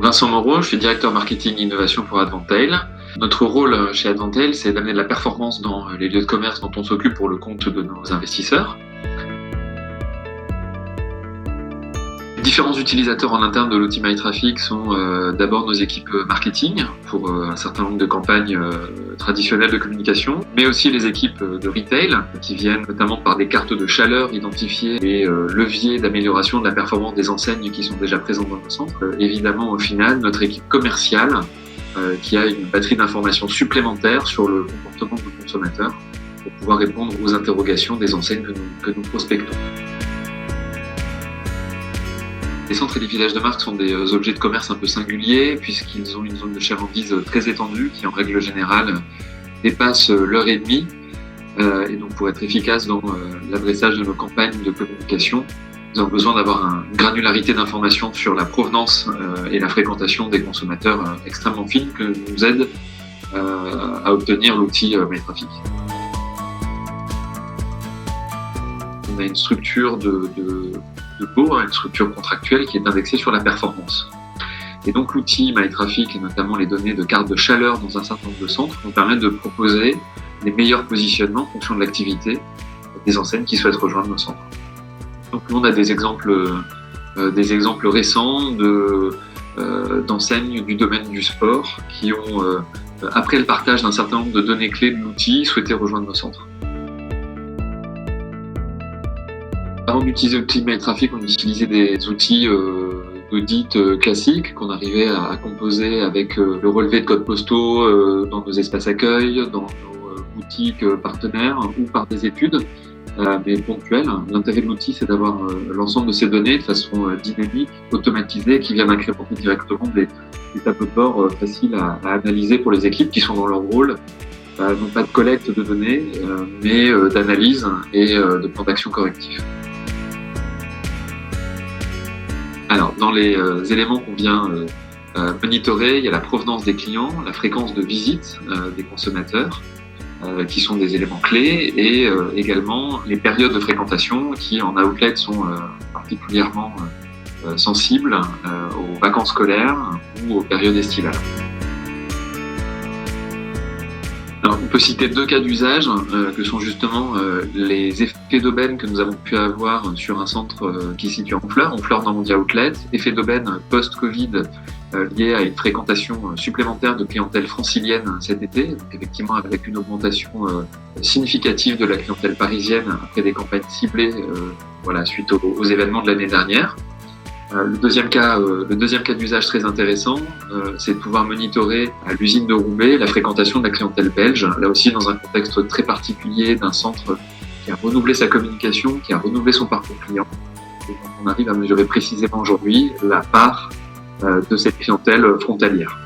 Vincent Moreau, je suis directeur marketing et innovation pour Advantail. Notre rôle chez Advantail, c'est d'amener de la performance dans les lieux de commerce dont on s'occupe pour le compte de nos investisseurs. Les différents utilisateurs en interne de l'outil MyTraffic sont d'abord nos équipes marketing pour un certain nombre de campagnes traditionnelles de communication, mais aussi les équipes de retail qui viennent notamment par des cartes de chaleur identifier les leviers d'amélioration de la performance des enseignes qui sont déjà présentes dans le centre. Évidemment, au final, notre équipe commerciale qui a une batterie d'informations supplémentaires sur le comportement de nos consommateurs pour pouvoir répondre aux interrogations des enseignes que nous prospectons. Les centres et les villages de marque sont des objets de commerce un peu singuliers puisqu'ils ont une zone de chalandise très étendue qui en règle générale dépasse l'heure et demie. Et donc pour être efficace dans l'adressage de nos campagnes de communication, nous avons besoin d'avoir une granularité d'informations sur la provenance et la fréquentation des consommateurs extrêmement fine que nous aide à obtenir l'outil MyTraffic. On a une structure de baux, une structure contractuelle qui est indexée sur la performance. Et donc l'outil MyTraffic et notamment les données de carte de chaleur dans un certain nombre de centres nous permettent de proposer les meilleurs positionnements en fonction de l'activité des enseignes qui souhaitent rejoindre nos centres. Donc nous on a des exemples récents d'enseignes du domaine du sport qui ont, après le partage d'un certain nombre de données clés de l'outil, souhaité rejoindre nos centres. Avant d'utiliser l'outil MyTraffic, on utilisait des outils d'audit classiques qu'on arrivait à composer avec le relevé de codes postaux dans nos espaces accueil, dans nos boutiques partenaires ou par des études, mais ponctuelles. L'intérêt de l'outil, c'est d'avoir l'ensemble de ces données de façon dynamique, automatisée, qui viennent incrémenter directement des tableaux de bord faciles à analyser pour les équipes qui sont dans leur rôle, non pas de collecte de données, mais d'analyse et de plan d'action correctif. Alors, dans les éléments qu'on vient monitorer, il y a la provenance des clients, la fréquence de visite des consommateurs, qui sont des éléments clés, et également les périodes de fréquentation qui, en outlet, sont particulièrement sensibles aux vacances scolaires ou aux périodes estivales. Alors, on peut citer deux cas d'usage que sont justement les effets d'aubaine que nous avons pu avoir sur un centre qui se situe en Fleurs Normandie Outlet, effet d'aubaine post-Covid lié à une fréquentation supplémentaire de clientèle francilienne cet été, donc effectivement avec une augmentation significative de la clientèle parisienne après des campagnes ciblées suite aux événements de l'année dernière. Le deuxième cas d'usage très intéressant, c'est de pouvoir monitorer à l'usine de Roubaix la fréquentation de la clientèle belge, là aussi dans un contexte très particulier d'un centre qui a renouvelé sa communication, qui a renouvelé son parcours client. Et donc on arrive à mesurer précisément aujourd'hui la part de cette clientèle frontalière.